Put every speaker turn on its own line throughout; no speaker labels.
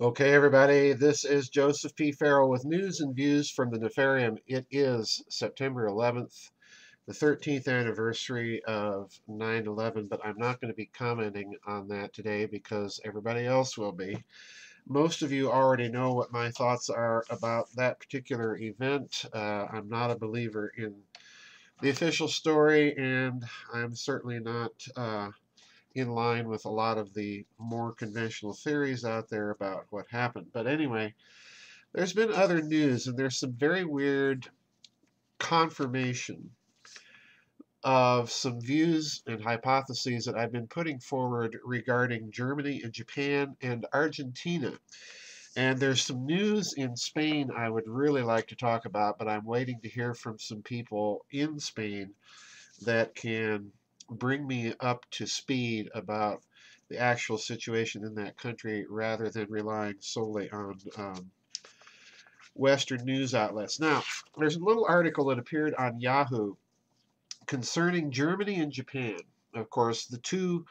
Okay, everybody, this is Joseph P. Farrell with news and views from the Nefarium. It is September 11th, the 13th anniversary of 9/11, but I'm not going to be commenting on that today because everybody else will be. Most of you already know what my thoughts are about that particular event. I'm not a believer in the official story, and I'm certainly not in line with a lot of the more conventional theories out there about what happened. But anyway, there's been other news, and there's some very weird confirmation of some views and hypotheses that I've been putting forward regarding Germany and Japan and Argentina. And there's some news in Spain I would really like to talk about, but I'm waiting to hear from some people in Spain that can bring me up to speed about the actual situation in that country rather than relying solely on Western news outlets. Now, there's a little article that appeared on Yahoo concerning Germany and Japan. Of course, the two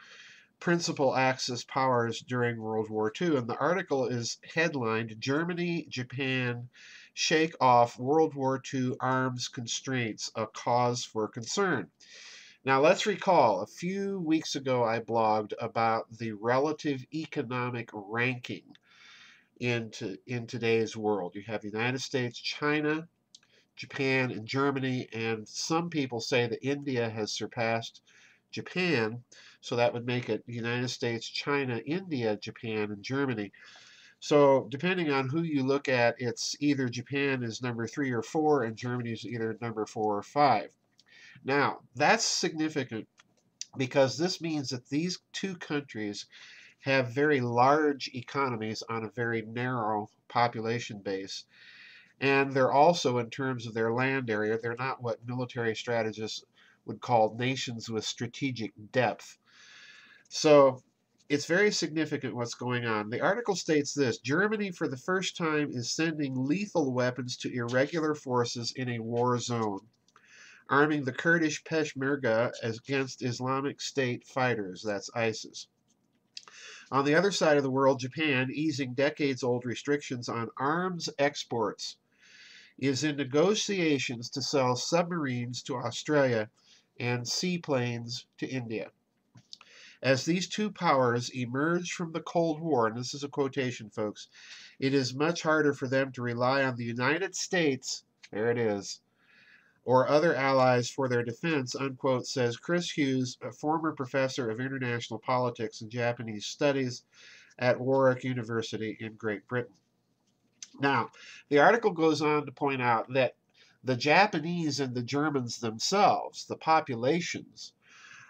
principal Axis powers during World War II. And the article is headlined Germany, Japan Shake Off World War II Arms Constraints, a Cause for Concern. Now, let's recall a few weeks ago I blogged about the relative economic ranking in today's world. You have the United States, China, Japan, and Germany, and some people say that India has surpassed Japan, so that would make it the United States, China, India, Japan, and Germany. So depending on who you look at, it's either Japan is number 3 or 4, and Germany is either number 4 or 5. Now, that's significant because this means that these two countries have very large economies on a very narrow population base. And they're also, in terms of their land area, they're not what military strategists would call nations with strategic depth. So it's very significant what's going on. The article states this: Germany, for the first time, is sending lethal weapons to irregular forces in a war zone, arming the Kurdish Peshmerga against Islamic State fighters. That's ISIS. On the other side of the world, Japan, easing decades old restrictions on arms exports, is in negotiations to sell submarines to Australia and seaplanes to India. As these two powers emerge from the Cold War, and this is a quotation, folks, it is much harder for them to rely on the United States, there it is, or other allies for their defense, unquote, says Chris Hughes, a former professor of international politics and Japanese studies at Warwick University in Great Britain. Now, the article goes on to point out that the Japanese and the Germans themselves, the populations,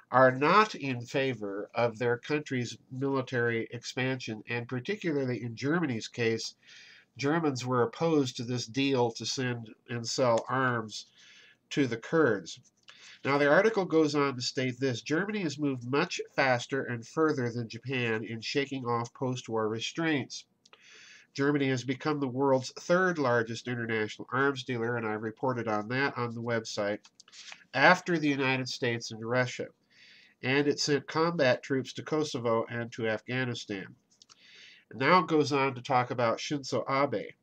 are not in favor of their country's military expansion, and particularly in Germany's case, Germans were opposed to this deal to send and sell arms to the Kurds. Now, the article goes on to state this: Germany has moved much faster and further than Japan in shaking off post war restraints. Germany has become the world's third largest international arms dealer, and I've reported on that on the website, after the United States and Russia. And it sent combat troops to Kosovo and to Afghanistan. And now it goes on to talk about Shinzo Abe.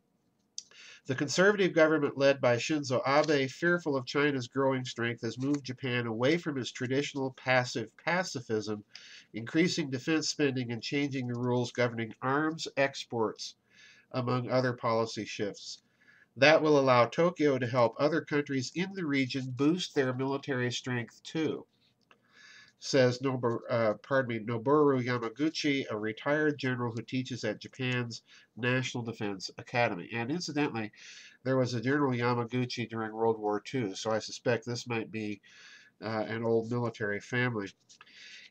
The conservative government led by Shinzo Abe, fearful of China's growing strength, has moved Japan away from its traditional passive pacifism, increasing defense spending and changing the rules governing arms exports, among other policy shifts. That will allow Tokyo to help other countries in the region boost their military strength too, says Noboru Yamaguchi, a retired general who teaches at Japan's National Defense Academy. And incidentally, there was a General Yamaguchi during World War II, so I suspect this might be an old military family.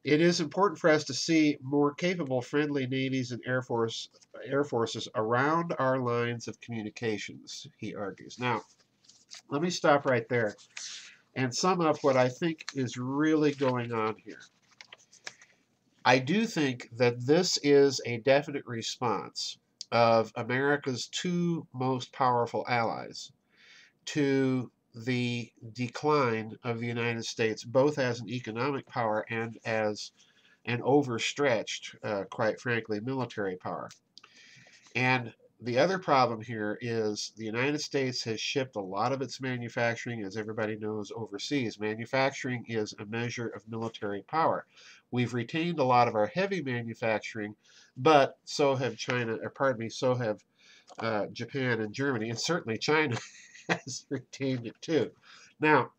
It is important for us to see more capable friendly navies and air forces around our lines of communications, he argues. Now, let me stop right there and sum up what I think is really going on here. I do think that this is a definite response of America's two most powerful allies to the decline of the United States, both as an economic power and as an overstretched, quite frankly, military power. And the other problem here is the United States has shipped a lot of its manufacturing, as everybody knows, overseas. Manufacturing is a measure of military power. We've retained a lot of our heavy manufacturing, but so have China, or pardon me, so have Japan and Germany, and certainly China has retained it too. Now,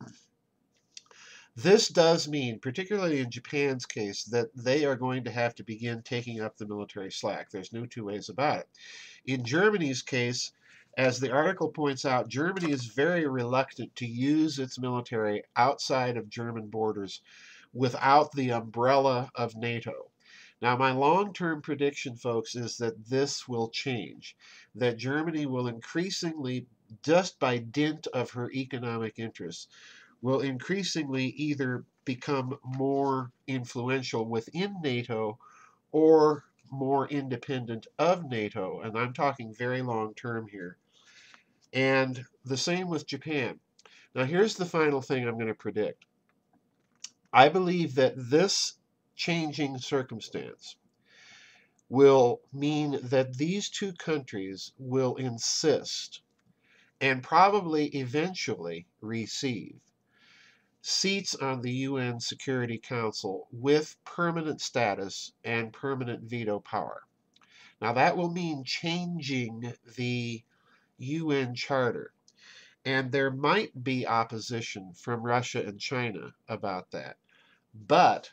this does mean, particularly in Japan's case, that they are going to have to begin taking up the military slack. There's no two ways about it. In Germany's case, as the article points out, Germany is very reluctant to use its military outside of German borders without the umbrella of NATO. Now, my long term prediction, folks, is that this will change, that Germany will increasingly, just by dint of her economic interests, will increasingly either become more influential within NATO or more independent of NATO. And I'm talking very long term here. And the same with Japan. Now, here's the final thing I'm going to predict. I believe that this changing circumstance will mean that these two countries will insist and probably eventually receive seats on the UN Security Council with permanent status and permanent veto power. Now, that will mean changing the UN Charter, and there might be opposition from Russia and China about that. But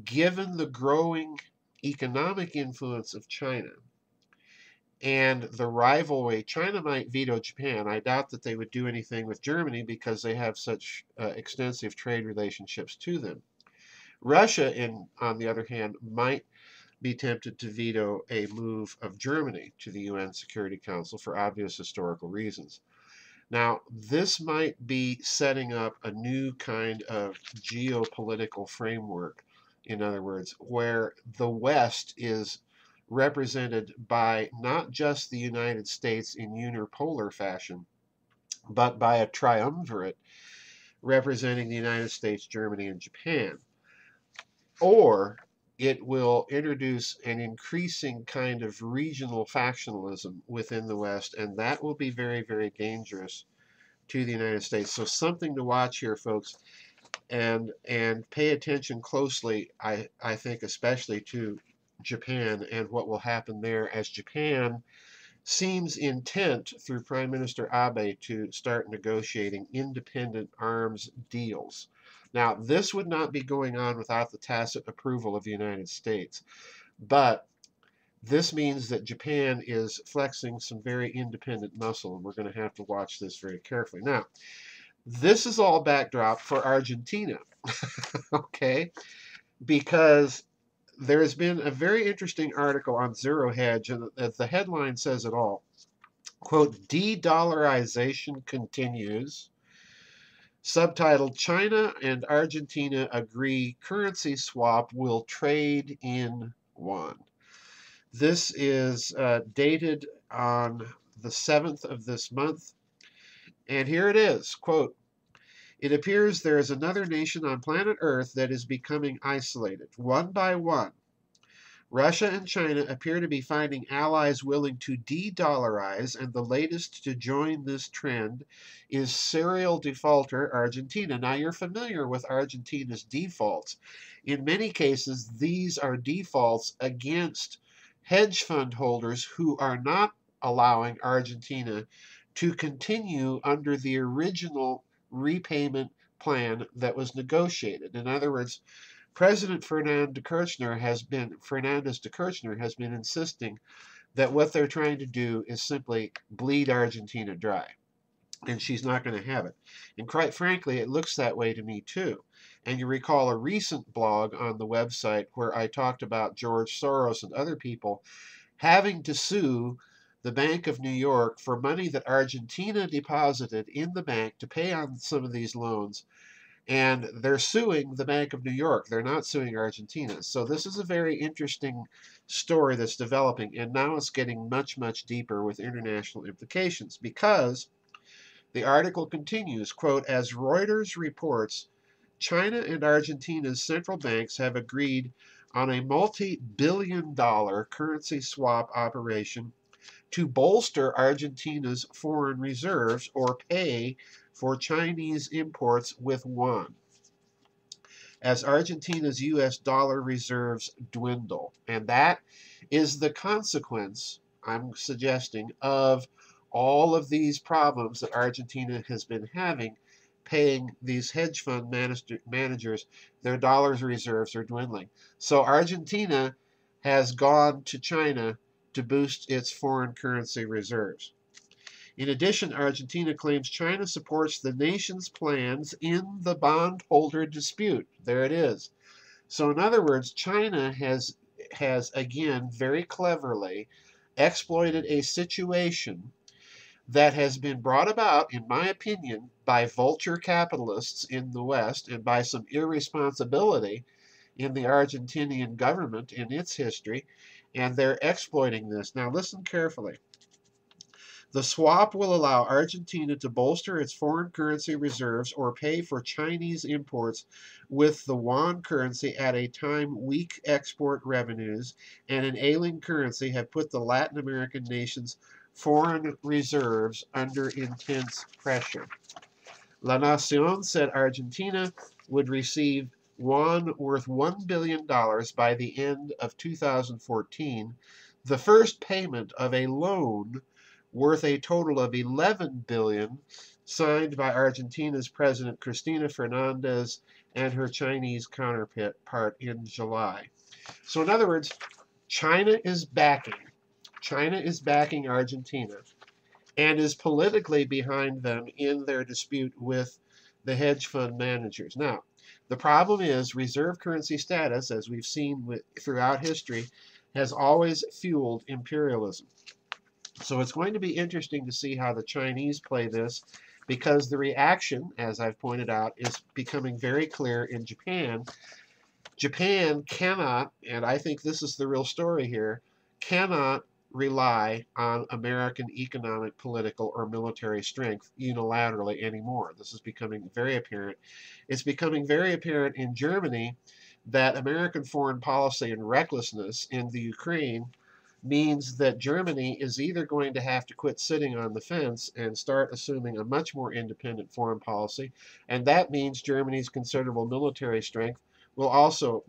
given the growing economic influence of China and the rivalry, China might veto Japan. I doubt that they would do anything with Germany because they have such extensive trade relationships to them. Russia, on the other hand, might be tempted to veto a move of Germany to the UN Security Council for obvious historical reasons. Now, this might be setting up a new kind of geopolitical framework, in other words, where the West is represented by not just the United States in unipolar fashion, but by a triumvirate representing the United States, Germany, and Japan. Or it will introduce an increasing kind of regional factionalism within the West, and that will be very, very dangerous to the United States. So something to watch here, folks, and pay attention closely, I think, especially to Japan and what will happen there, as Japan seems intent through Prime Minister Abe to start negotiating independent arms deals. Now, this would not be going on without the tacit approval of the United States, but this means that Japan is flexing some very independent muscle, and we're going to have to watch this very carefully. Now, this is all backdrop for Argentina, okay? Because there has been a very interesting article on Zero Hedge, and the headline says it all. Quote, de-dollarization continues. Subtitled, China and Argentina agree currency swap will trade in yuan. This is dated on the 7th of this month. And here it is, quote, it appears there is another nation on planet Earth that is becoming isolated. One by one, Russia and China appear to be finding allies willing to de-dollarize, and the latest to join this trend is serial defaulter Argentina. Now, you're familiar with Argentina's defaults. In many cases, these are defaults against hedge fund holders who are not allowing Argentina to continue under the original repayment plan that was negotiated. In other words, President Fernandez de Kirchner has been insisting that what they're trying to do is simply bleed Argentina dry, and she's not going to have it. And quite frankly, it looks that way to me too. And you recall a recent blog on the website where I talked about George Soros and other people having to sue the Bank of New York for money that Argentina deposited in the bank to pay on some of these loans. And they're suing the Bank of New York. They're not suing Argentina. So this is a very interesting story that's developing, and now it's getting much, much deeper with international implications, because the article continues, quote, as Reuters reports, China and Argentina's central banks have agreed on a multi-billion-dollar currency swap operation to bolster Argentina's foreign reserves or pay for Chinese imports with yuan, as Argentina's U.S. dollar reserves dwindle. And that is the consequence, I'm suggesting, of all of these problems that Argentina has been having paying these hedge fund managers. Their dollars reserves are dwindling. So Argentina has gone to China to boost its foreign currency reserves. In addition, Argentina claims China supports the nation's plans in the bondholder dispute. There it is. So in other words, China has again very cleverly exploited a situation that has been brought about, in my opinion, by vulture capitalists in the West and by some irresponsibility in the Argentinian government in its history, and they're exploiting this. Now listen carefully. The swap will allow Argentina to bolster its foreign currency reserves or pay for Chinese imports with the yuan currency at a time weak export revenues and an ailing currency have put the Latin American nation's foreign reserves under intense pressure. La Nación said Argentina would receive yuan worth $1 billion by the end of 2014, the first payment of a loan worth a total of $11 billion, signed by Argentina's President Cristina Fernandez and her Chinese counterpart in July. So in other words, China is backing Argentina and is politically behind them in their dispute with the hedge fund managers. Now, the problem is reserve currency status, as we've seen throughout history, has always fueled imperialism. So it's going to be interesting to see how the Chinese play this, because the reaction, as I've pointed out, is becoming very clear in Japan. Japan cannot, and I think this is the real story here, cannot rely on American economic, political, or military strength unilaterally anymore. This is becoming very apparent. It's becoming very apparent in Germany that American foreign policy and recklessness in the Ukraine means that Germany is either going to have to quit sitting on the fence and start assuming a much more independent foreign policy, and that means Germany's considerable military strength will also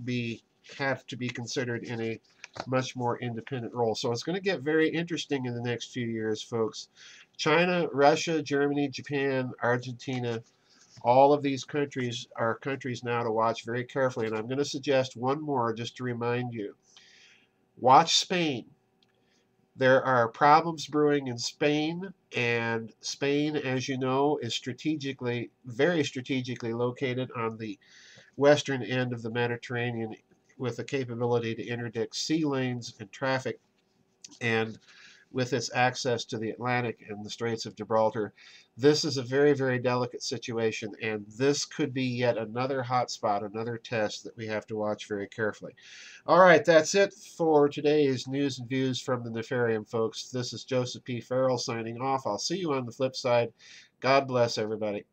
have to be considered in a much more independent role. So it's going to get very interesting in the next few years, folks. China, Russia, Germany, Japan, Argentina, all of these countries are countries now to watch very carefully. And I'm going to suggest one more just to remind you. Watch Spain. There are problems brewing in Spain, and Spain, as you know, is very strategically located on the western end of the Mediterranean with the capability to interdict sea lanes and traffic, and with its access to the Atlantic and the Straits of Gibraltar. This is a very, very delicate situation, and this could be yet another hotspot, another test that we have to watch very carefully. All right, that's it for today's news and views from the Nefarium, folks. This is Joseph P. Farrell signing off. I'll see you on the flip side. God bless everybody.